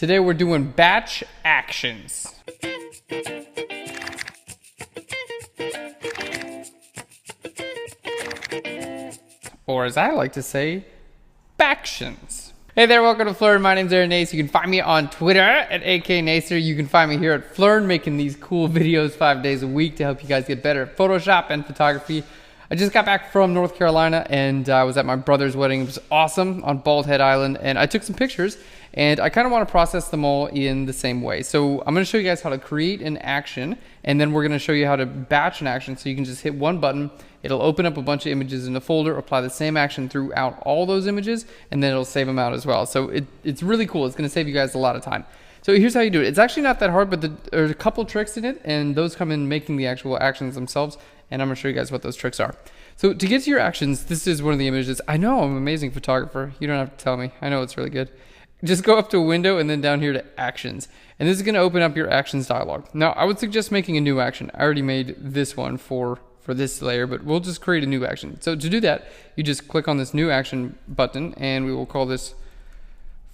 Today we're doing batch actions. Or as I like to say, bactions. Hey there, welcome to Phlearn. My name's Aaron Nace. You can find me on Twitter at AKNacer. You can find me here at Phlearn making these cool videos 5 days a week to help you guys get better at Photoshop and photography. I just got back from North Carolina and I was at my brother's wedding. It was awesome on Bald Head Island, and I took some pictures and I kind of want to process them all in the same way. So I'm going to show you guys how to create an action, and then we're going to show you how to batch an action. So you can just hit one button, it'll open up a bunch of images in a folder, apply the same action throughout all those images, and then it'll save them out as well. So it's really cool. It's going to save you guys a lot of time. So here's how you do it. It's actually not that hard, but there's a couple tricks in it, and those come in making the actual actions themselves, and I'm going to show you guys what those tricks are. So to get to your actions, this is one of the images. I know I'm an amazing photographer. You don't have to tell me. I know it's really good. Just go up to a window and then down here to actions. And this is going to open up your actions dialog. Now, I would suggest making a new action. I already made this one for this layer, but we'll just create a new action. So to do that, you just click on this new action button, and we will call this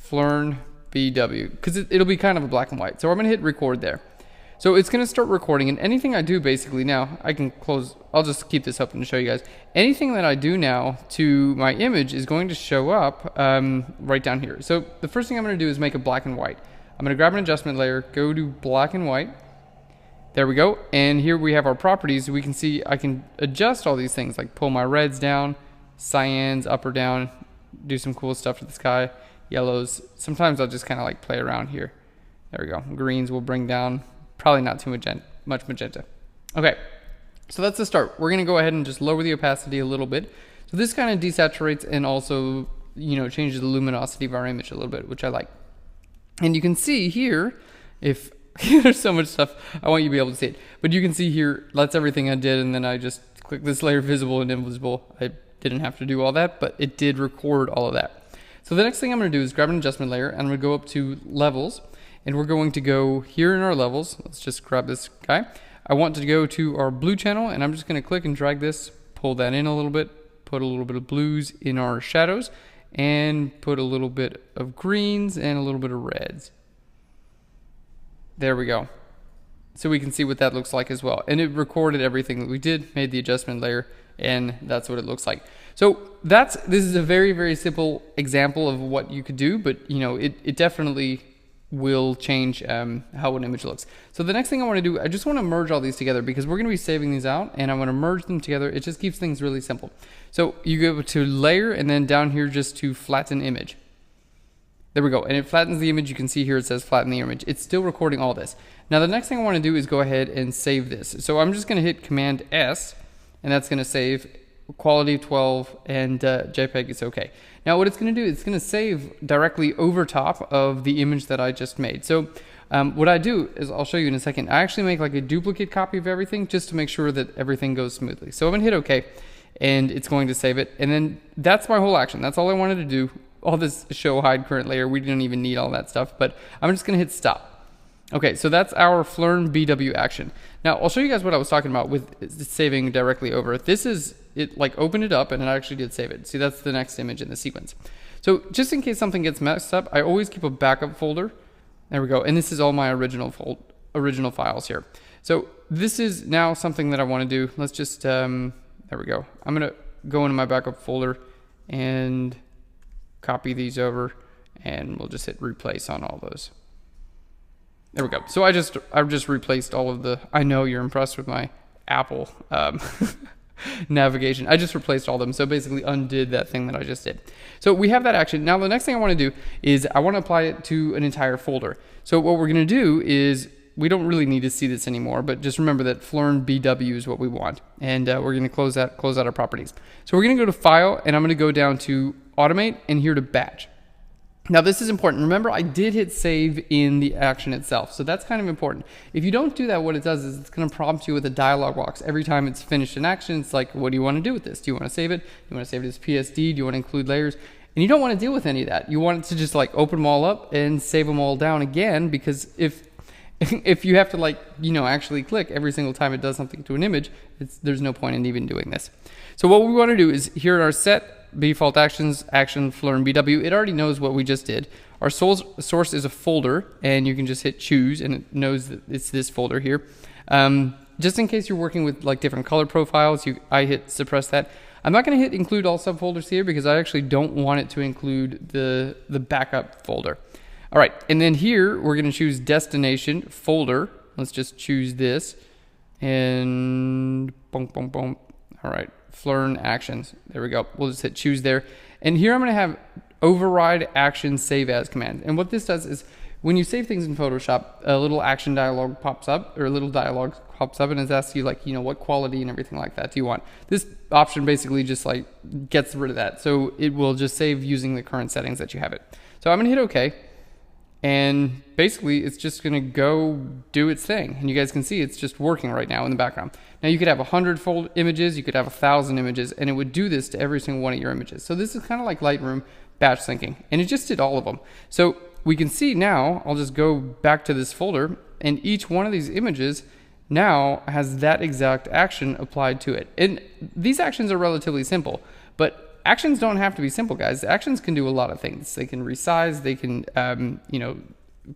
Phlearn BW, because it'll be kind of a black and white. So I'm going to hit record there. So it's going to start recording, and anything I do basically now, I can close, I'll just keep this open to show you guys. Anything that I do now to my image is going to show up right down here. So the first thing I'm going to do is make a black and white. I'm going to grab an adjustment layer, go to black and white. There we go. And here we have our properties. We can see I can adjust all these things, like pull my reds down, cyans up or down, do some cool stuff to the sky, yellows. Sometimes I'll just kind of like play around here. There we go. Greens will bring down. Probably not too much magenta. Okay, so that's the start. We're going to go ahead and just lower the opacity a little bit. So this kind of desaturates and also, changes the luminosity of our image a little bit, which I like. And you can see here, if there's so much stuff, I want you to be able to see it. But you can see here, that's everything I did, and then I just click this layer, visible and invisible. I didn't have to do all that, but it did record all of that. So the next thing I'm going to do is grab an adjustment layer, and I'm going to go up to levels. And we're going to go here in our levels. Let's just grab this guy. I want to go to our blue channel, and I'm just going to click and drag this, pull that in a little bit, put a little bit of blues in our shadows, and put a little bit of greens and a little bit of reds. There we go. So we can see what that looks like as well. And it recorded everything that we did, made the adjustment layer, and that's what it looks like. So this is a very, very simple example of what you could do, but it definitely will change how an image looks. So the next thing I want to do, I just want to merge all these together because we're going to be saving these out, and I want to merge them together. It just keeps things really simple. So you go to layer, and then down here just to flatten image. There we go, and it flattens the image. You can see here it says flatten the image. It's still recording all this. Now the next thing I want to do is go ahead and save this. So I'm just going to hit Command S, and that's going to save quality 12, and JPEG is okay. Now what it's going to do, it's going to save directly over top of the image that I just made. So what I do is, I'll show you in a second, I actually make like a duplicate copy of everything just to make sure that everything goes smoothly. So I'm going to hit OK, and it's going to save it. And then that's my whole action. That's all I wanted to do. All this show hide current layer, we didn't even need all that stuff, but I'm just going to hit stop. Okay, so that's our Phlearn BW action. Now I'll show you guys what I was talking about with saving directly over. This is it, like opened it up and it actually did save it. See, that's the next image in the sequence. So just in case something gets messed up, I always keep a backup folder. There we go. And this is all my original files here. So this is now something that I want to do. Let's just, there we go. I'm going to go into my backup folder and copy these over, and we'll just hit replace on all those. There we go. So I've just replaced all of the, I know you're impressed with my Apple navigation. I just replaced all of them. So basically undid that thing that I just did. So we have that action. Now the next thing I want to do is I want to apply it to an entire folder. So what we're going to do is, we don't really need to see this anymore, but just remember that Phlearn BW is what we want. And we're going to close out our properties. So we're going to go to File, and I'm going to go down to Automate, and here to Batch. Now this is important. Remember, I did hit save in the action itself, so that's kind of important. If you don't do that, what it does is it's going to prompt you with a dialog box. Every time it's finished an action, it's like, what do you want to do with this? Do you want to save it? Do you want to save it as PSD? Do you want to include layers? And you don't want to deal with any of that. You want it to just like open them all up and save them all down again, because if you have to actually click every single time it does something to an image, there's no point in even doing this. So what we want to do is, here in our set default actions, action Phlearn BW. It already knows what we just did. Our source is a folder, and you can just hit choose, and it knows that it's this folder here. Just in case you're working with like different color profiles, I hit suppress that. I'm not going to hit include all subfolders here because I actually don't want it to include the backup folder. All right, and then here we're going to choose destination folder. Let's just choose this, and boom, boom, boom. All right, Phlearn actions. There we go. We'll just hit choose there. And here I'm going to have override action save as command. And what this does is when you save things in Photoshop, a little action dialog pops up, or a little dialog pops up, and it asks you like, you know, what quality and everything like that do you want. This option basically just like gets rid of that. So it will just save using the current settings that you have it. So I'm going to hit OK. And basically it's just going to go do its thing, and you guys can see it's just working right now in the background. Now you could have 100 fold images, you could have 1,000 images, and it would do this to every single one of your images. So this is kind of like Lightroom batch syncing, and it just did all of them. So we can see now, I'll just go back to this folder, and each one of these images now has that exact action applied to it. And these actions are relatively simple, but actions don't have to be simple, guys. Actions can do a lot of things. They can resize, they can, you know,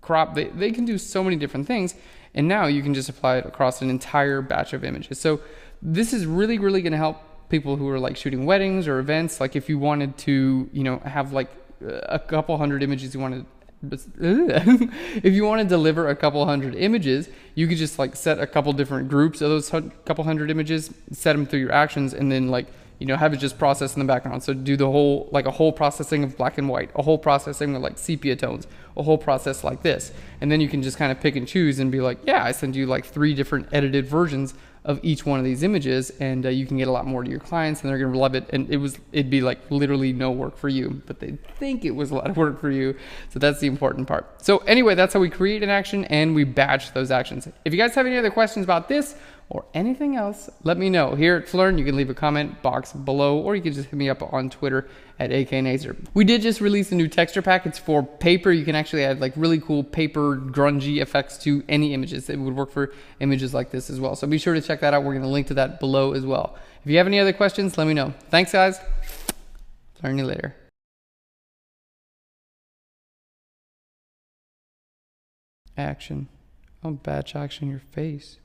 crop, they can do so many different things. And now you can just apply it across an entire batch of images. So this is really, really going to help people who are like shooting weddings or events. Like if you wanted to, you know, have like a couple hundred images you wanted, if you want to deliver a couple hundred images, you could just like set a couple different groups of those couple hundred images, set them through your actions, and then like, you know, have it just process in the background. So do the whole, like a whole processing of black and white, a whole processing of like sepia tones, a whole process like this. And then you can just kind of pick and choose and be like, yeah, I send you like 3 different edited versions of each one of these images, and you can get a lot more to your clients, and they're gonna love it. And it'd be like literally no work for you, but they think it was a lot of work for you. So that's the important part. So anyway, that's how we create an action and we batch those actions. If you guys have any other questions about this or anything else, let me know. Here at Phlearn, you can leave a comment box below, or you can just hit me up on Twitter at AKNaser. We did just release a new texture pack. It's for paper. You can actually add like really cool paper grungy effects to any images. It would work for images like this as well. So be sure to check that out. We're going to link to that below as well. If you have any other questions, let me know. Thanks, guys. Learn you later. Action. I'll batch action your face.